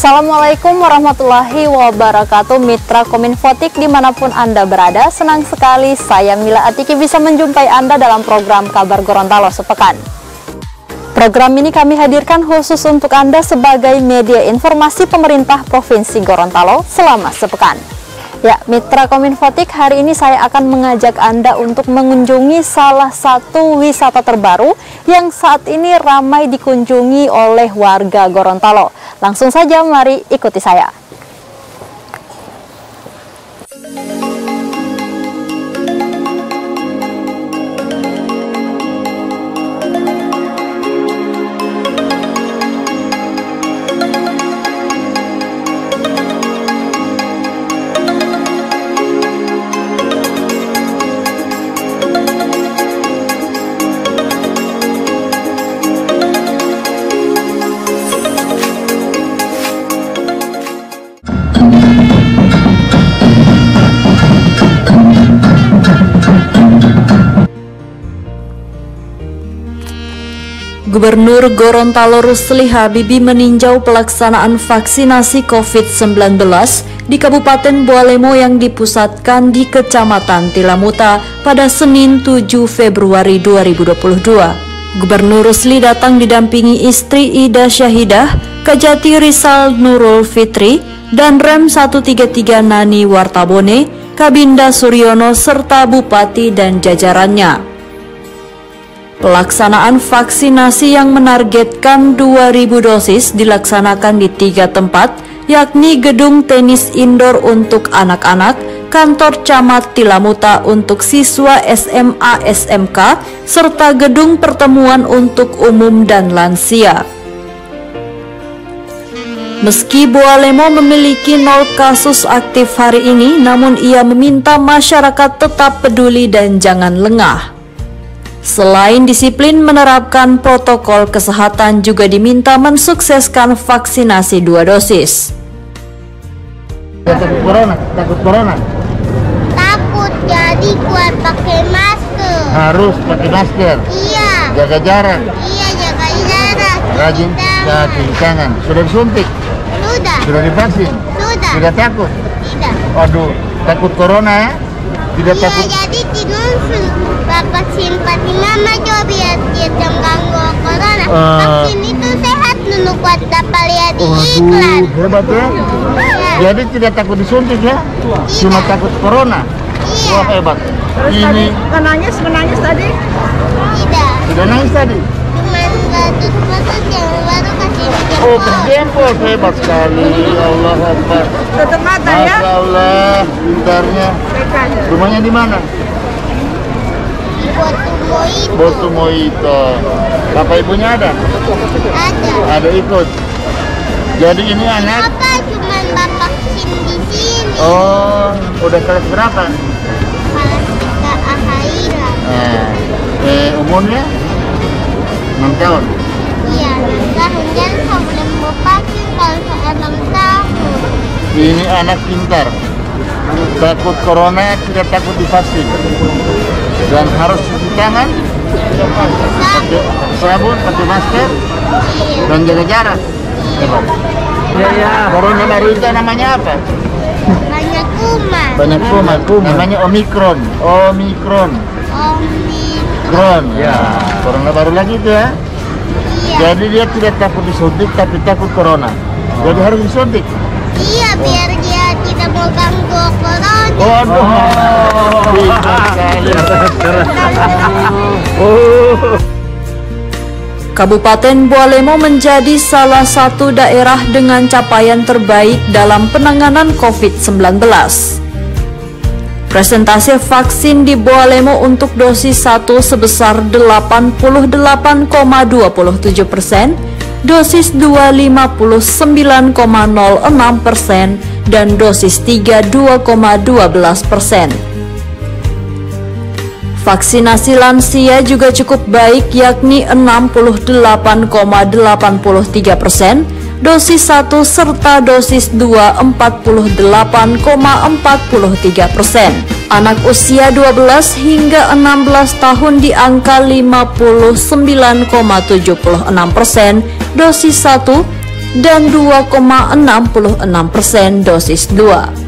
Assalamualaikum warahmatullahi wabarakatuh. Mitra Kominfotik dimanapun Anda berada, senang sekali saya Mila Atiki bisa menjumpai Anda dalam program Kabar Gorontalo Sepekan. Program ini kami hadirkan khusus untuk Anda sebagai media informasi pemerintah Provinsi Gorontalo selama sepekan. Ya, Mitra Kominfotik, hari ini saya akan mengajak Anda untuk mengunjungi salah satu wisata terbaru yang saat ini ramai dikunjungi oleh warga Gorontalo. Langsung saja, mari ikuti saya. Gubernur Gorontalo Rusli Habibie meninjau pelaksanaan vaksinasi COVID-19 di Kabupaten Bualemo yang dipusatkan di Kecamatan Tilamuta pada Senin 7 Februari 2022. Gubernur Rusli datang didampingi istri Ida Syahidah, Kajati Rizal Nurul Fitri, dan Rem 133 Nani Wartabone, Kabinda Suryono, serta Bupati dan jajarannya. Pelaksanaan vaksinasi yang menargetkan 2.000 dosis dilaksanakan di 3 tempat, yakni Gedung Tenis Indoor untuk anak-anak, Kantor Camat Tilamuta untuk siswa SMA SMK, serta Gedung Pertemuan untuk umum dan lansia. Meski Bualemo memiliki 0 kasus aktif hari ini, namun ia meminta masyarakat tetap peduli dan jangan lengah. Selain disiplin menerapkan protokol kesehatan, juga diminta mensukseskan vaksinasi 2 dosis. Takut corona? Takut, jadi kuat pakai masker. Harus pakai masker. Iya. Jaga jarak. Iya, jaga jarak. Rajin cuci tangan. Sudah disuntik? Sudah. Sudah divaksin? Sudah. Tidak takut? Tidak. Aduh, takut corona ya? Tidak Iya, takut? jadi tinunsul. Bapak simpati mama coba biar dia ganggu corona. Vaksin itu sehat dulu kuat dapat lihat di iklan. Hebat ya? Iya. Jadi tidak takut disuntik ya? Cuma takut corona? Iya. Wah, hebat. Terus Ini tadi menangis tadi? Tidak. sudah nangis tadi? Cuman batuk-batuk yang baru kasih Oh, jempol. berjempol. Hebat sekali. Allah Akbar. Tutup mata ya? Masya Allah, pintarnya. Rumahnya di mana? Botu Moito. Bapak ibunya ada? Ada. Ada ikut. Jadi ini anak. Bapak cuman bapak vaksin di sini. Oh, udah kelas berapa? Kelas 3 akhiran. Nah, umurnya 6 tahun. Iya, 6 tahun. Jadi sebelum mau vaksin kalau saya 6 tahun. Ini anak pintar. Takut corona, tidak takut divaksin. Dan harus cuci tangan, pakai sabun, pakai masker, dan jaga jarak. Hebat. Ya. Corona baru itu namanya apa? Banyak kuman. Banyak kuman. Namanya Omikron. Omikron. Ya. Corona baru lagi itu ya. Iya. Jadi dia tidak takut disuntik, tapi takut corona. Jadi harus disuntik. Iya, biar dia tidak mau ganggu corona. Waduh. Pintar sekali. Kabupaten Bualemo menjadi salah satu daerah dengan capaian terbaik dalam penanganan COVID-19. Presentase vaksin di Bualemo untuk dosis 1 sebesar 88,27%, dosis 2 59,06%, dan dosis 3 2,12%. Vaksinasi lansia juga cukup baik, yakni 68,83%, dosis 1 serta dosis 2 48,43%. Anak usia 12 hingga 16 tahun di angka 59,76%, dosis 1 dan 2,66% dosis 2.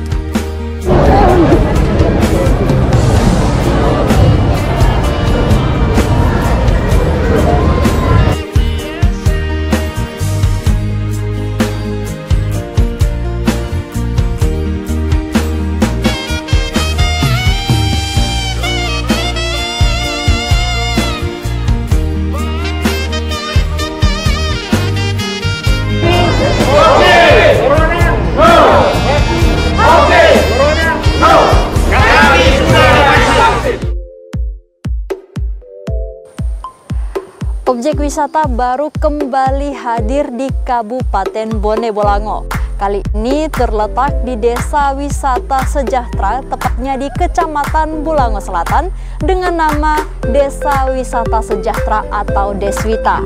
Objek wisata baru kembali hadir di Kabupaten Bone Bolango. Kali ini terletak di Desa Wisata Sejahtera, tepatnya di Kecamatan Bolango Selatan, dengan nama Desa Wisata Sejahtera atau Deswita.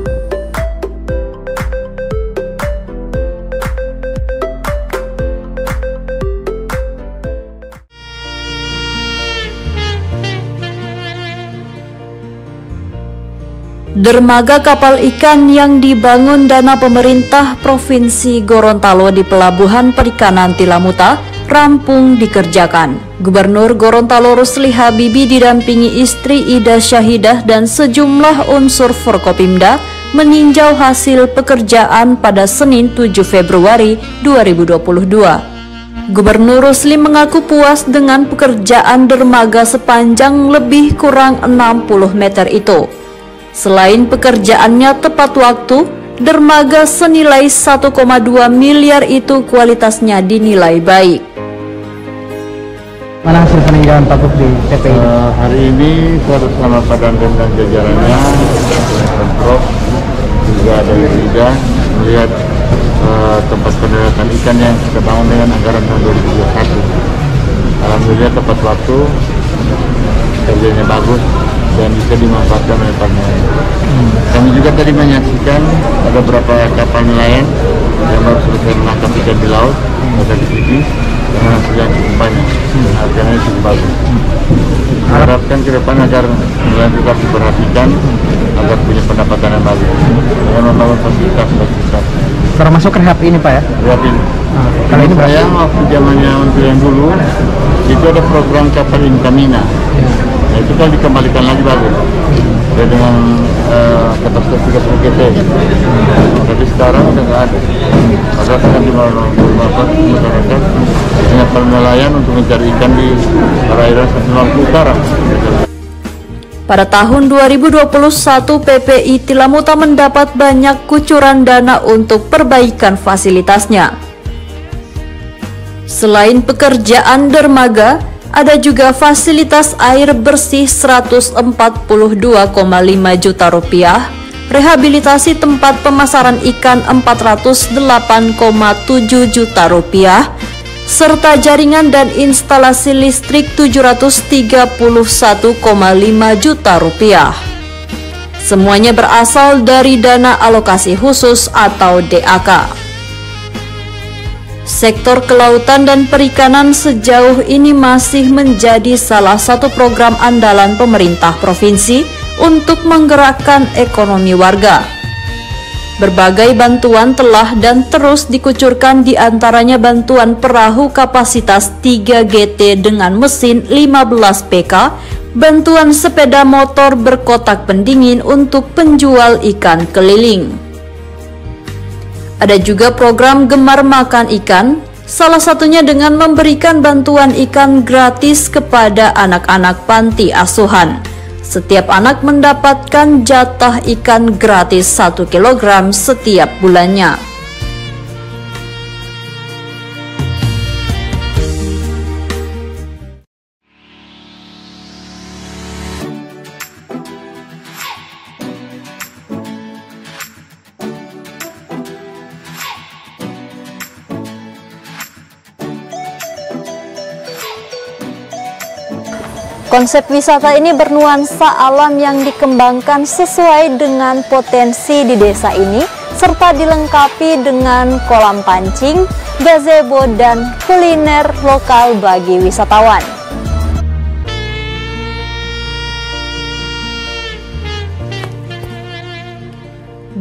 Dermaga kapal ikan yang dibangun dana pemerintah Provinsi Gorontalo di Pelabuhan Perikanan Tilamuta rampung dikerjakan. Gubernur Gorontalo Rusli Habibi didampingi istri Ida Syahidah dan sejumlah unsur Forkopimda meninjau hasil pekerjaan pada Senin 7 Februari 2022. Gubernur Rusli mengaku puas dengan pekerjaan dermaga sepanjang lebih kurang 60 meter itu. Selain pekerjaannya tepat waktu, dermaga senilai 1,2 miliar itu kualitasnya dinilai baik. Mana hasil peninjauan Pak Gub di TPI? Hari ini saya bersama Pak Dandan dan jajarannya, Pemprov, juga dari Ida, melihat tempat pendaratan ikan yang kita bangun dengan anggaran tahun 2021. Alhamdulillah tepat waktu, kerjanya bagus dan bisa dimanfaatkan oleh para nelayan. Kami juga tadi menyaksikan ada beberapa kapal nelayan yang baru selesai menangkap ikan di laut, ada di sini dengan hasil yang cukup banyak, harganya cukup bagus. Harapkan ke depan agar nelayan tetap diperhatikan agar punya pendapatan yang bagus dengan membangun fasilitas. Termasuk rehab ini Pak ya? Rehab ini. Kalau ini saya waktu zamannya untuk yang dulu itu ada program kapal Intamina. Nah, itu kan dikembalikan lagi bagus ya, dengan kapasitas 30 KT. Tapi sekarang udah nggak ada. Maka akan dimanfaatkan masyarakat dengan nelayan untuk mencari ikan di perairan Lampung Utara. Pada tahun 2021, PPI Tilamuta mendapat banyak kucuran dana untuk perbaikan fasilitasnya. Selain pekerjaan dermaga, ada juga fasilitas air bersih 142,5 juta rupiah, rehabilitasi tempat pemasaran ikan 408,7 juta rupiah, serta jaringan dan instalasi listrik 731,5 juta rupiah. Semuanya berasal dari dana alokasi khusus atau DAK. Sektor kelautan dan perikanan sejauh ini masih menjadi salah satu program andalan pemerintah provinsi untuk menggerakkan ekonomi warga. Berbagai bantuan telah dan terus dikucurkan, di antaranya bantuan perahu kapasitas 3 GT dengan mesin 15 PK, bantuan sepeda motor berkotak pendingin untuk penjual ikan keliling. Ada juga program Gemar Makan Ikan, salah satunya dengan memberikan bantuan ikan gratis kepada anak-anak panti asuhan. Setiap anak mendapatkan jatah ikan gratis 1 kg setiap bulannya. Konsep wisata ini bernuansa alam yang dikembangkan sesuai dengan potensi di desa ini, serta dilengkapi dengan kolam pancing, gazebo, dan kuliner lokal bagi wisatawan.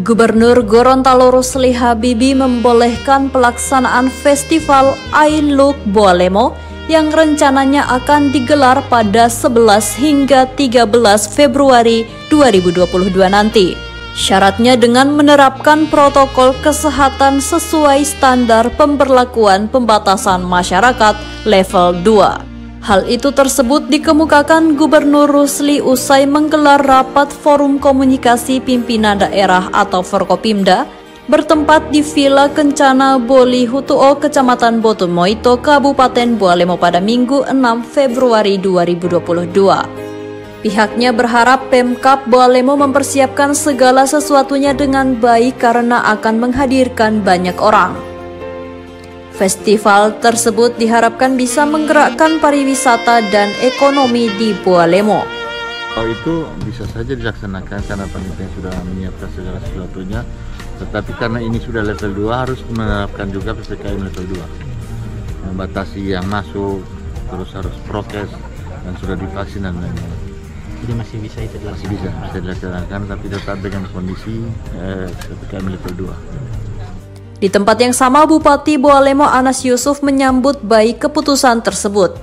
Gubernur Gorontalo Rusli Habibie membolehkan pelaksanaan festival I Look Boalemo yang rencananya akan digelar pada 11 hingga 13 Februari 2022 nanti. Syaratnya dengan menerapkan protokol kesehatan sesuai standar pemberlakuan pembatasan masyarakat level 2. Hal itu tersebut dikemukakan Gubernur Rusli usai menggelar rapat Forum Komunikasi Pimpinan Daerah atau Forkopimda bertempat di Villa Kencana Boli Hutuo, Kecamatan Botumoito, Kabupaten Boalemo pada Minggu 6 Februari 2022. Pihaknya berharap Pemkab Boalemo mempersiapkan segala sesuatunya dengan baik karena akan menghadirkan banyak orang. Festival tersebut diharapkan bisa menggerakkan pariwisata dan ekonomi di Boalemo. Itu bisa saja dilaksanakan karena panitia sudah menyiapkan segala sesuatunya, tetapi karena ini sudah level 2 harus menerapkan juga PPKM level 2, membatasi yang masuk, terus harus prokes dan sudah divaksin dan lain-lain. Jadi masih bisa itu Masih bisa dilaksanakan, tapi tetap dengan kondisi PPKM level 2. Di tempat yang sama, Bupati Boalemo Anas Yusuf menyambut baik keputusan tersebut.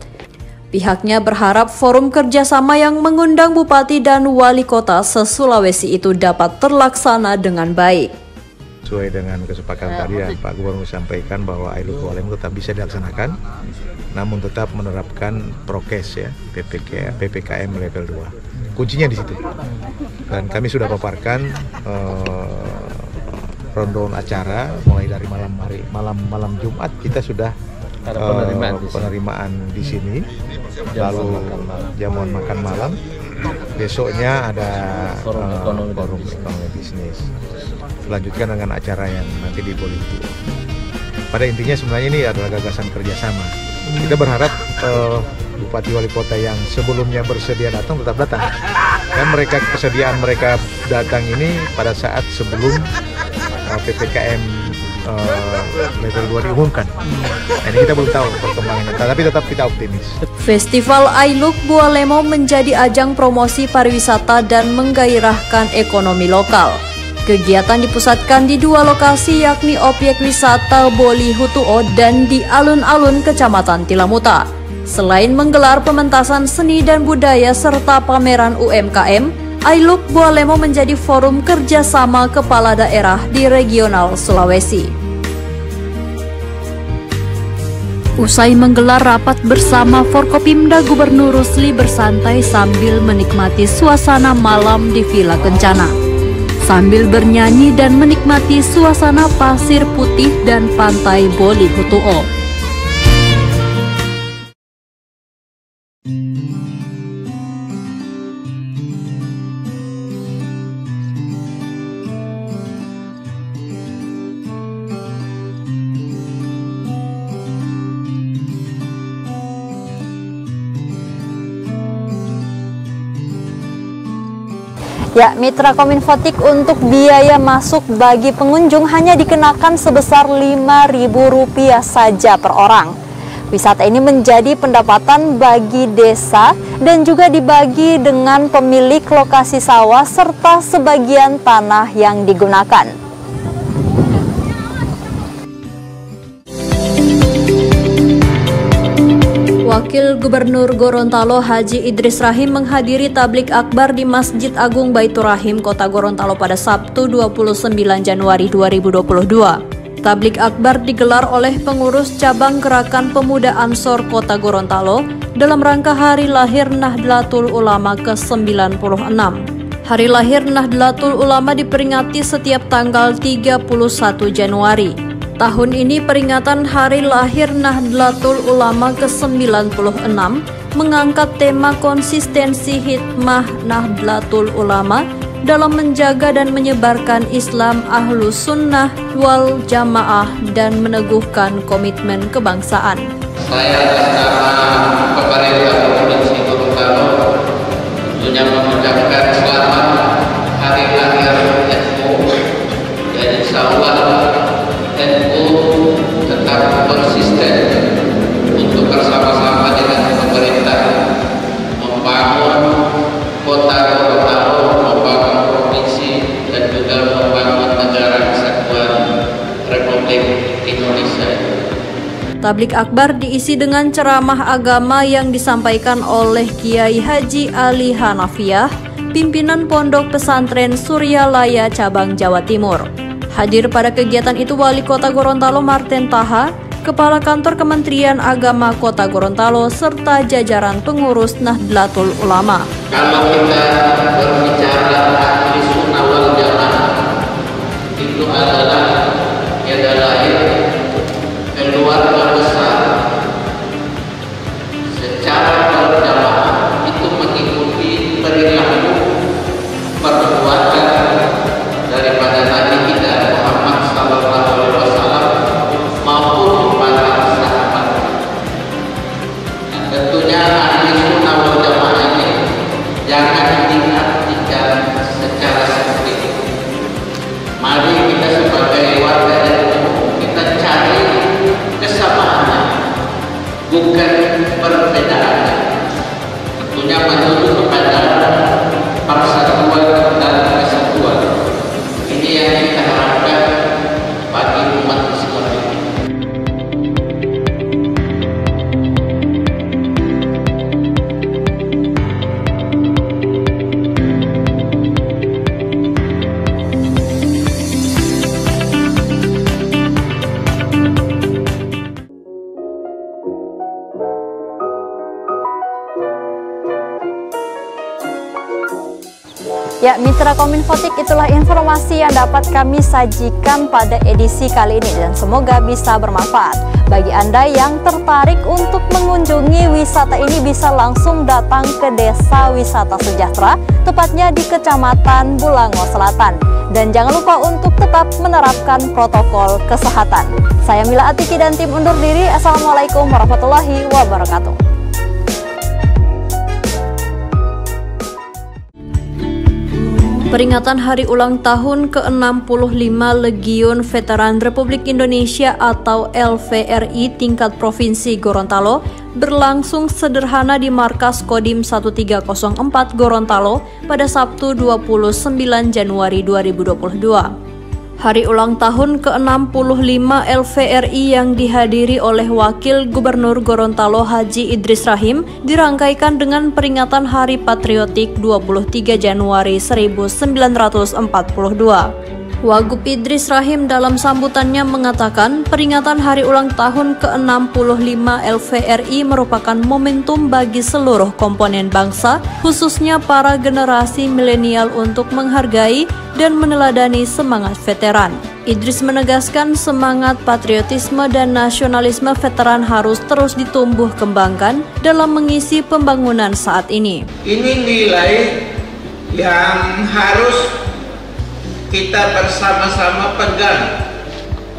Pihaknya berharap forum kerjasama yang mengundang Bupati dan Wali Kota se-Sulawesi itu dapat terlaksana dengan baik. Sesuai dengan kesepakatan tadi yang Pak Gubernur sampaikan bahwa I Look Boalemo tetap bisa dilaksanakan, namun tetap menerapkan prokes ya, PPKM level 2. Kuncinya di situ. Dan kami sudah paparkan rundown acara mulai dari malam Jumat kita sudah penerimaan di sini, lalu jamuan makan malam, besoknya ada forum ekonomi bisnis, lanjutkan dengan acara yang nanti di Boli. Pada intinya sebenarnya ini adalah gagasan kerjasama. Kita berharap Bupati Wali Kota yang sebelumnya bersedia datang tetap datang, dan kesediaan mereka datang ini pada saat sebelum PPKM level 2 diumumkan. Ini kita belum tahu perkembangannya, tapi tetap kita optimis. Festival I Look Boalemo menjadi ajang promosi pariwisata dan menggairahkan ekonomi lokal. Kegiatan dipusatkan di 2 lokasi, yakni objek wisata Boli Hutuo dan di alun-alun Kecamatan Tilamuta. Selain menggelar pementasan seni dan budaya serta pameran UMKM, I Look Boalemo menjadi forum kerjasama kepala daerah di regional Sulawesi. Usai menggelar rapat bersama Forkopimda, Gubernur Rusli bersantai sambil menikmati suasana malam di Villa Kencana, sambil bernyanyi dan menikmati suasana pasir putih dan pantai Boli Hutuo. Ya, Mitra Kominfotik, untuk biaya masuk bagi pengunjung hanya dikenakan sebesar Rp5.000 saja per orang. Wisata ini menjadi pendapatan bagi desa dan juga dibagi dengan pemilik lokasi sawah serta sebagian tanah yang digunakan. Wakil Gubernur Gorontalo Haji Idris Rahim menghadiri tablik akbar di Masjid Agung Baitur Rahim, Kota Gorontalo pada Sabtu 29 Januari 2022. Tablik akbar digelar oleh pengurus cabang Gerakan Pemuda Ansor Kota Gorontalo dalam rangka Hari Lahir Nahdlatul Ulama ke-96. Hari Lahir Nahdlatul Ulama diperingati setiap tanggal 31 Januari. Tahun ini peringatan Hari Lahir Nahdlatul Ulama ke-96 mengangkat tema konsistensi hikmah Nahdlatul Ulama dalam menjaga dan menyebarkan Islam Ahlus Sunnah wal Jamaah dan meneguhkan komitmen kebangsaan. Saya atas nama pemerintah Provinsi Gorontalo tentunya mengucapkan selamat Hari Lahir NU, dan insya Allah NU tetap konsisten untuk bersama-sama dengan pemerintah membangun kota Gorontalo, membangun provinsi, dan juga membangun Republik Indonesia. Tablik akbar diisi dengan ceramah agama yang disampaikan oleh Kiai Haji Ali Hanafiah, pimpinan Pondok Pesantren Suryalaya Cabang Jawa Timur. Hadir pada kegiatan itu Wali Kota Gorontalo Marten Taha, Kepala Kantor Kementerian Agama Kota Gorontalo, serta jajaran pengurus Nahdlatul Ulama. Kalau kita berbicara ahli sunnah wal jamaah, itu adalah tiada lain keluarga besar secara berjamaah itu mengikuti perilaku perbuatan daripada Nabi kita Muhammad SAW maupun para sahabat. Tentunya ahli sunnah wal jamaah ini jangan diartikan secara sempit. Mari kita sebagai warga NU kita cari kesamaannya, bukan perbedaannya. Tentunya menuju kepada persatuan dan kesatuan. Ini yang kita harapkan bagi umat Islam ini. Ya, Mitra Kominfotik, itulah informasi yang dapat kami sajikan pada edisi kali ini dan semoga bisa bermanfaat. Bagi Anda yang tertarik untuk mengunjungi wisata ini bisa langsung datang ke Desa Wisata Sejahtera, tepatnya di Kecamatan Bulango Selatan. Dan jangan lupa untuk tetap menerapkan protokol kesehatan. Saya Mila Atiki dan tim undur diri. Assalamualaikum warahmatullahi wabarakatuh. Peringatan Hari Ulang Tahun ke-65 Legiun Veteran Republik Indonesia atau LVRI tingkat Provinsi Gorontalo berlangsung sederhana di Markas Kodim 1304 Gorontalo pada Sabtu 29 Januari 2022. Hari ulang tahun ke-65 LVRI yang dihadiri oleh Wakil Gubernur Gorontalo Haji Idris Rahim dirangkaikan dengan peringatan Hari Patriotik 23 Januari 1942. Wagub Idris Rahim dalam sambutannya mengatakan peringatan hari ulang tahun ke-65 LVRI merupakan momentum bagi seluruh komponen bangsa, khususnya para generasi milenial untuk menghargai dan meneladani semangat veteran. Idris menegaskan semangat patriotisme dan nasionalisme veteran harus terus ditumbuh kembangkan dalam mengisi pembangunan saat ini. Ini nilai yang harus kita bersama-sama pegang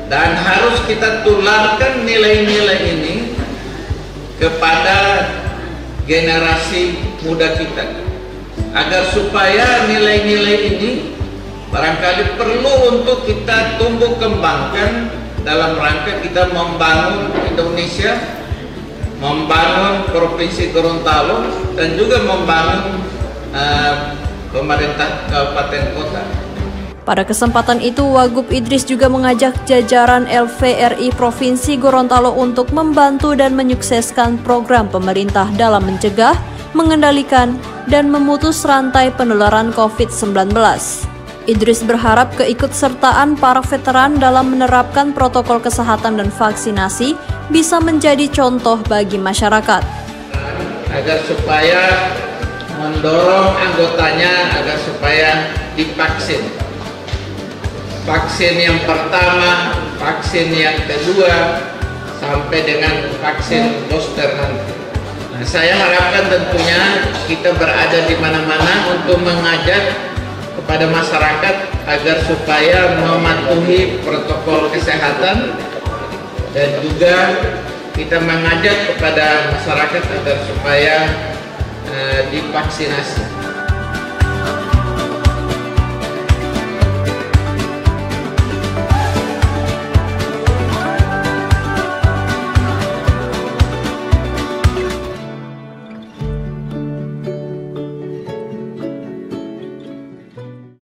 dan harus kita tularkan nilai-nilai ini kepada generasi muda kita agar supaya nilai-nilai ini barangkali perlu untuk kita tumbuh kembangkan dalam rangka kita membangun Indonesia, membangun Provinsi Gorontalo dan juga membangun pemerintah kabupaten kota. Pada kesempatan itu, Wagub Idris juga mengajak jajaran LVRI Provinsi Gorontalo untuk membantu dan menyukseskan program pemerintah dalam mencegah, mengendalikan, dan memutus rantai penularan COVID-19. Idris berharap keikutsertaan para veteran dalam menerapkan protokol kesehatan dan vaksinasi bisa menjadi contoh bagi masyarakat. Agar supaya mendorong anggotanya agar supaya divaksin. Vaksin yang pertama, vaksin yang kedua, sampai dengan vaksin booster nanti. Nah, saya harapkan tentunya kita berada di mana-mana untuk mengajak kepada masyarakat agar supaya mematuhi protokol kesehatan dan juga kita mengajak kepada masyarakat agar supaya divaksinasi.